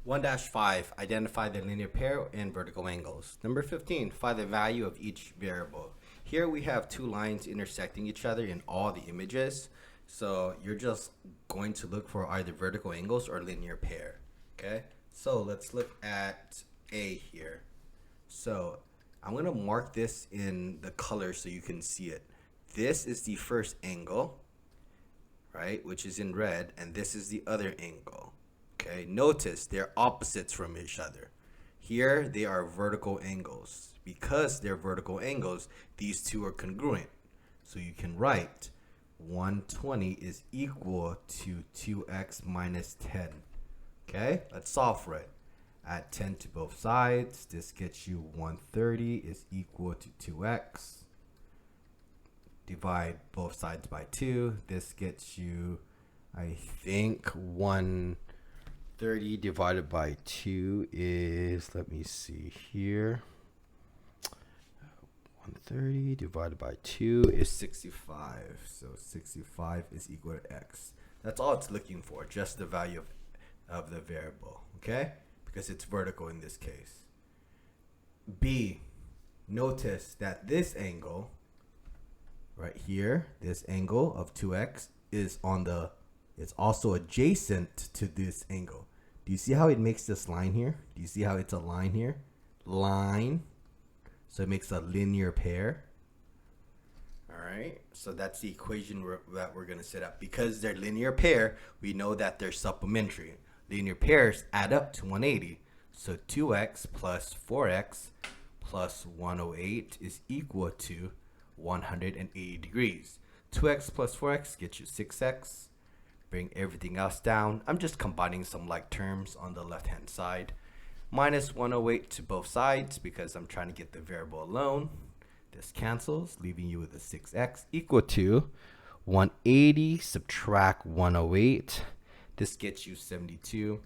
1-5, identify the linear pair and vertical angles. Number 15, find the value of each variable. Here we have two lines intersecting each other in all the images. So you're just going to look for either vertical angles or linear pair. Okay, so let's look at A here. So I'm going to mark this in the color so you can see it. This is the first angle, right, which is in red, and this is the other angle. Okay, notice they're opposites from each other. Here they are vertical angles. Because they're vertical angles, these two are congruent. So you can write 120 is equal to 2x minus 10. Okay, let's solve for it. Add 10 to both sides. This gets you 130 is equal to 2x. Divide both sides by 2. This gets you, I think, 130 divided by 2 is, let me see here. 130 divided by 2 is 65. So 65 is equal to x. That's all it's looking for, just the value of the variable, okay? Because it's vertical in this case. B, notice that this angle right here, this angle of 2x is it's also adjacent to this angle. Do you see how it makes this line here? Do you see how it's a line here? Line. So it makes a linear pair. All right, so that's the equation that we're going to set up. Because they're linear pair, we know that they're supplementary. Linear pairs add up to 180. So 2x plus 4x plus 108 is equal to 180 degrees. 2x plus 4x gets you 6x. Bring everything else down. I'm just combining some like terms on the left hand side. Minus 108 to both sides because I'm trying to get the variable alone. This cancels, leaving you with a 6x equal to 180 subtract 108. This gets you 72.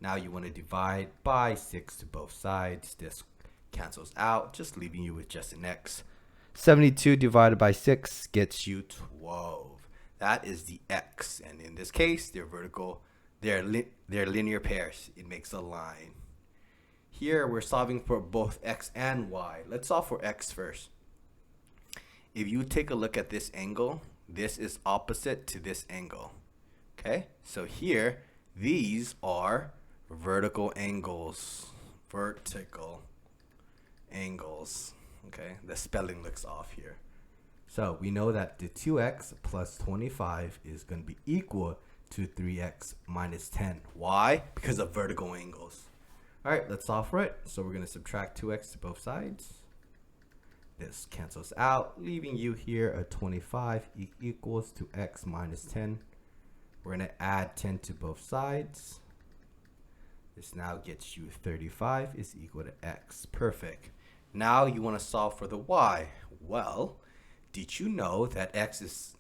Now you want to divide by 6 to both sides. This cancels out, just leaving you with just an x. 72 divided by 6 gets you 12. That is the x, and in this case, they're vertical. They're linear pairs. It makes a line. Here we're solving for both x and y. Let's solve for x first. If you take a look at this angle, this is opposite to this angle. Okay, so here these are vertical angles. Vertical angles. Okay, the spelling looks off here. So we know that the 2x plus 25 is going to be equal to 3x minus 10. Why? Because of vertical angles. All right, let's solve for it. So we're going to subtract 2x to both sides. This cancels out, leaving you here a 25 equals to x minus 10. We're going to add 10 to both sides. This now gets you 35 is equal to x. Perfect. Now you want to solve for the y. Well, did you know that x is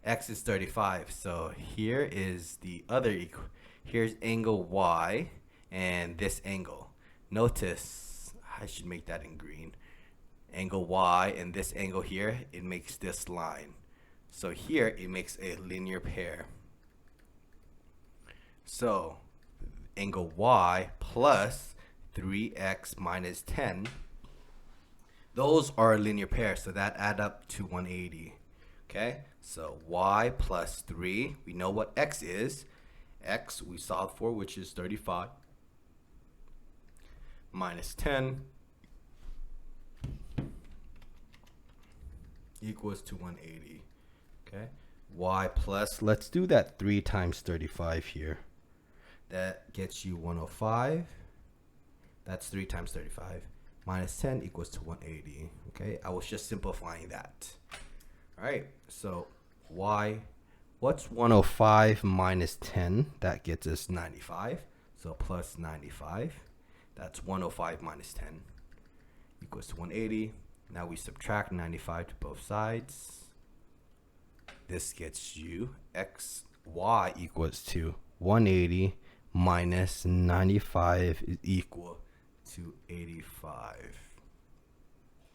35? So here is the other here's angle y and this angle. Notice I should make that in green. Angle y and this angle here, it makes this line. So here it makes a linear pair. So angle y plus 3x minus 10, those are a linear pair, so that add up to 180. Okay, so y plus 3, we know what x is. X we solved for, which is 35 minus 10 equals to 180. Okay, y plus, let's do that 3 times 35 here. That gets you 105. That's 3 times 35. Minus 10 equals to 180. Okay, I was just simplifying that. All right, so y, what's 105 minus 10? That gets us 95. So plus 95. That's 105 minus 10 equals to 180. Now we subtract 95 to both sides. This gets you y equals to 180 minus 95 is equal to 85.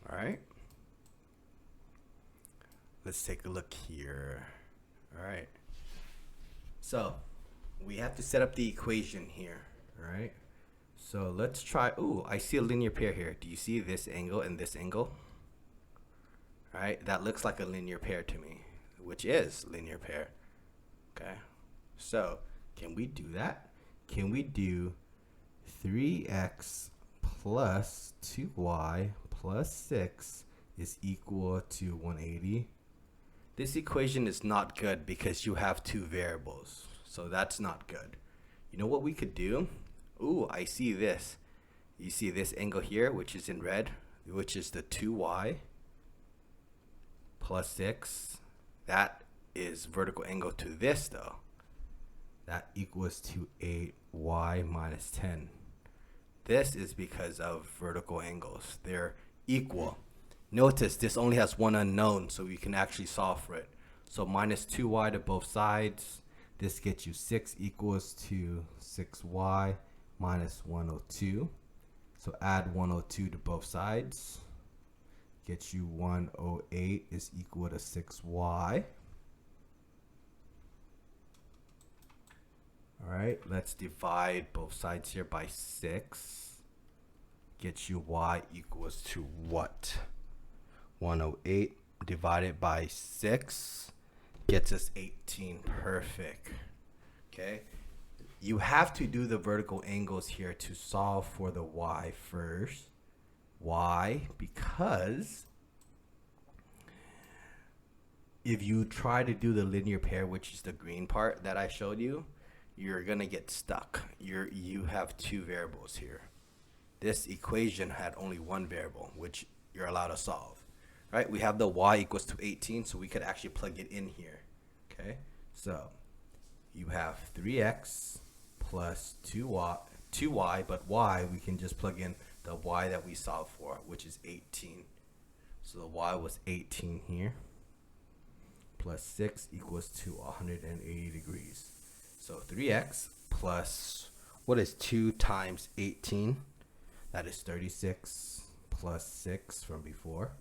All right. Let's take a look here. All right. So we have to set up the equation here, all right? So let's try, ooh, I see a linear pair here. Do you see this angle and this angle? All right, that looks like a linear pair to me, which is linear pair, okay? So can we do that? Can we do 3x plus 2y plus 6 is equal to 180? This equation is not good because you have two variables, so that's not good. You know what we could do? Ooh, I see this. You see this angle here, which is in red, which is the 2y plus 6. That is vertical angle to this though. That equals to 8y minus 10. This is because of vertical angles. They're equal. Notice this only has one unknown, so we can actually solve for it. So minus 2y to both sides. This gets you 6 equals to 6y minus 102. So add 102 to both sides. Gets you 108 is equal to 6y. All right, let's divide both sides here by 6. Gets you y equals to what? 108 divided by 6 gets us 18. Perfect. Okay. You have to do the vertical angles here to solve for the y first. Why? Because if you try to do the linear pair, which is the green part that I showed you, you're gonna get stuck. You have two variables here. This equation had only one variable, which you're allowed to solve. Right? We have the y equals to 18, so we could actually plug it in here. Okay? So you have 3x plus 2y, but y, we can just plug in the y that we solved for, which is 18. So the y was 18 here, plus 6 equals to 180 degrees. So 3x plus, what is 2 times 18? That is 36 plus 6 from before.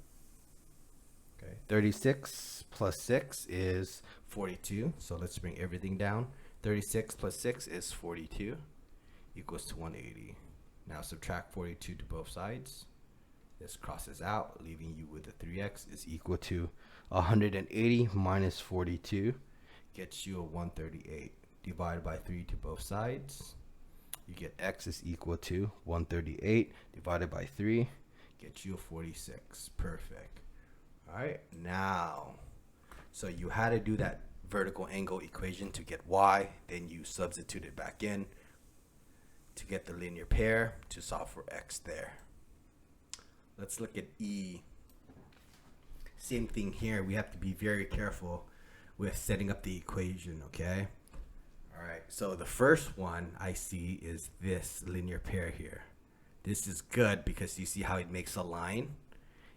Okay, 36 plus 6 is 42. So let's bring everything down. 36 plus 6 is 42 equals to 180. Now subtract 42 to both sides. This crosses out, leaving you with the 3x is equal to 180 minus 42 gets you a 138. Divide by 3 to both sides. You get x is equal to 138 divided by 3 gets you a 46. Perfect. All right, now, so you had to do that vertical angle equation to get y, then you substitute it back in to get the linear pair to solve for x there. Let's look at E. Same thing here. We have to be very careful with setting up the equation, okay? All right, so the first one I see is this linear pair here. This is good because you see how it makes a line?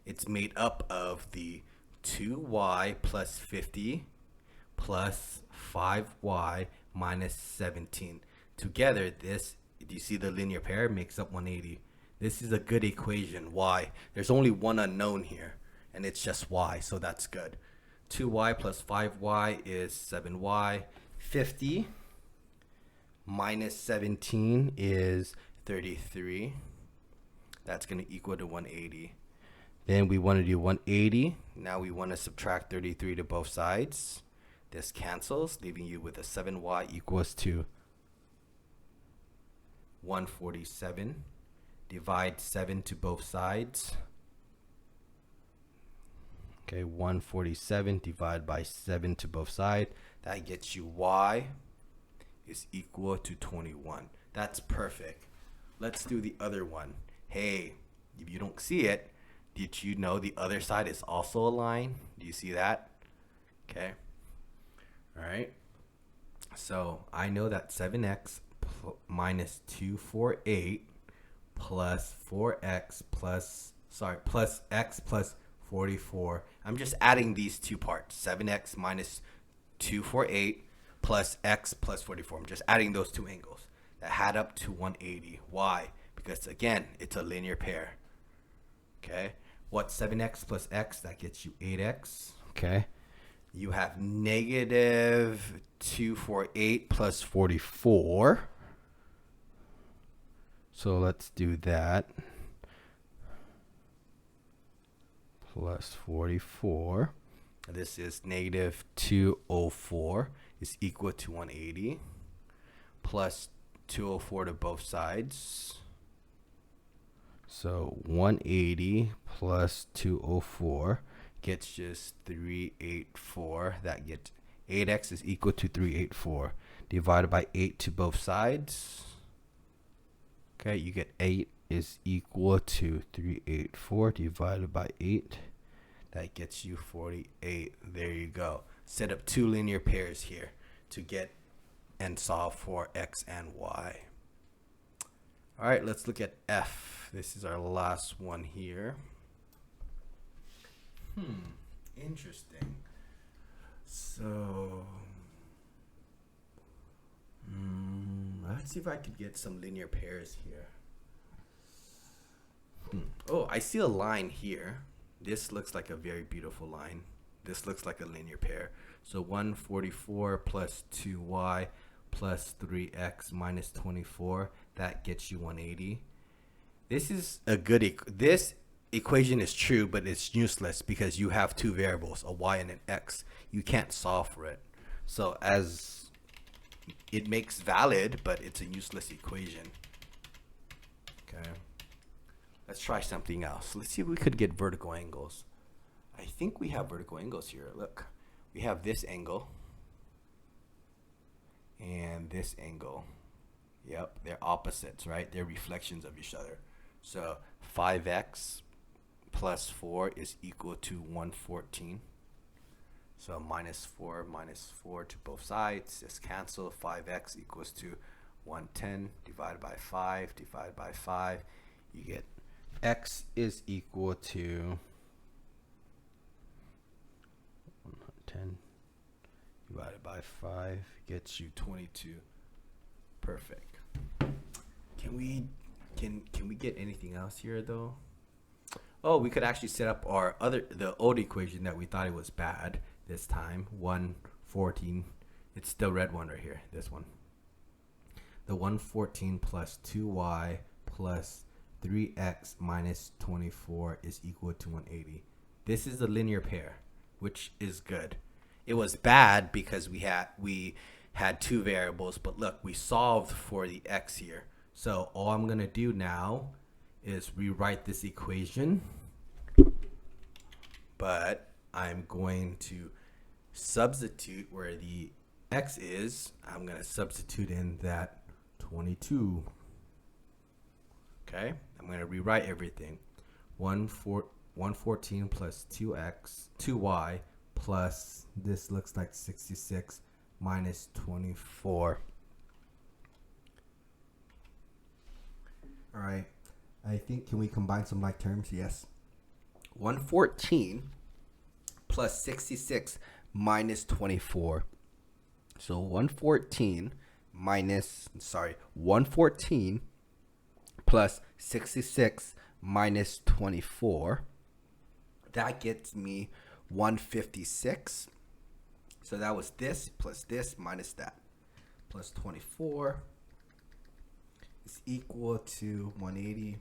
It's made up of the 2y plus 50 plus 5y minus 17. Together, this, do you see the linear pair makes up 180? This is a good equation. Why? There's only one unknown here, and it's just y, so that's good. 2y plus 5y is 7y. 50 minus 17 is 33. That's going to equal to 180. Then we want to do 180. Now we want to subtract 33 to both sides. This cancels, leaving you with a 7y equals to 147. Divide 7 to both sides. Okay, 147 divided by 7 to both sides. That gets you y is equal to 21. That's perfect. Let's do the other one. Hey, if you don't see it, did you know the other side is also a line? Do you see that? Okay. All right. So I know that 7x minus 248 plus 4x plus x plus 44. I'm just adding these two parts. 7x minus 248 plus x plus 44. I'm just adding those two angles that add up to 180. Why? Because again, it's a linear pair. Okay. What's 7x plus x? That gets you 8x. Okay. You have negative 248 plus 44. So let's do that. Plus 44. This is negative 204 is equal to 180. Plus 204 to both sides. So 180 plus 204 gets just 384. That gets 8x is equal to 384. Divided by 8 to both sides. Okay, you get 8 is equal to 384 divided by 8. That gets you 48. There you go. Set up two linear pairs here to get and solve for x and y. All right, let's look at F. This is our last one here. Interesting. So, let's see if I could get some linear pairs here. Oh, I see a line here. This looks like a very beautiful line. This looks like a linear pair. So 144 plus 2y plus 3x minus 24. That gets you 180. This is a good this equation is true, but it's useless because you have two variables, a y and an x. You can't solve for it. So as it makes valid, but it's a useless equation. Okay. Let's try something else. Let's see if we could get vertical angles. I think we have vertical angles here. Look, we have this angle and this angle. Yep, they're opposites, right? They're reflections of each other. So 5x plus 4 is equal to 114. So minus 4 to both sides. Just cancel. 5x equals to 110 divided by 5 divided by 5. You get x is equal to 110 divided by 5 gets you 22. Perfect. Can we get anything else here though? Oh, we could actually set up the old equation that we thought it was bad this time. 114. It's the red one right here. This one. The 114 plus 2y plus 3x minus 24 is equal to 180. This is a linear pair, which is good. It was bad because we had two variables, but look, we solved for the x here. So all I'm gonna do now is rewrite this equation, but I'm going to substitute where the x is. I'm gonna substitute in that 22. Okay, I'm going to rewrite everything. 114 plus 2y plus, this looks like 66 minus 24. All right, I think, can we combine some like terms? Yes. 114 plus 66 minus 24. So 114 plus 66 minus 24. That gets me 156. So that was this plus this minus that. Plus 24 is equal to 180.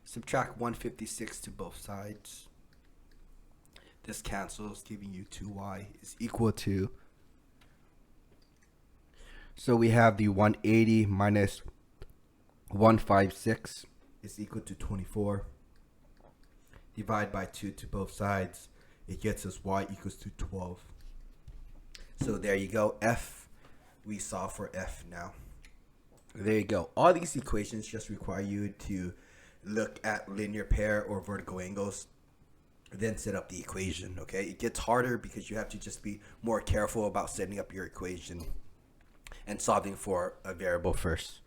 Subtract 156 to both sides. This cancels, giving you 2y is equal to. So we have the 180 minus 156 is equal to 24. Divide by 2 to both sides. It gets us y equals to 12. So there you go. F, we solve for F now. There you go. All these equations just require you to look at linear pair or vertical angles, then set up the equation. Okay, it gets harder because you have to just be more careful about setting up your equation and solving for a variable first.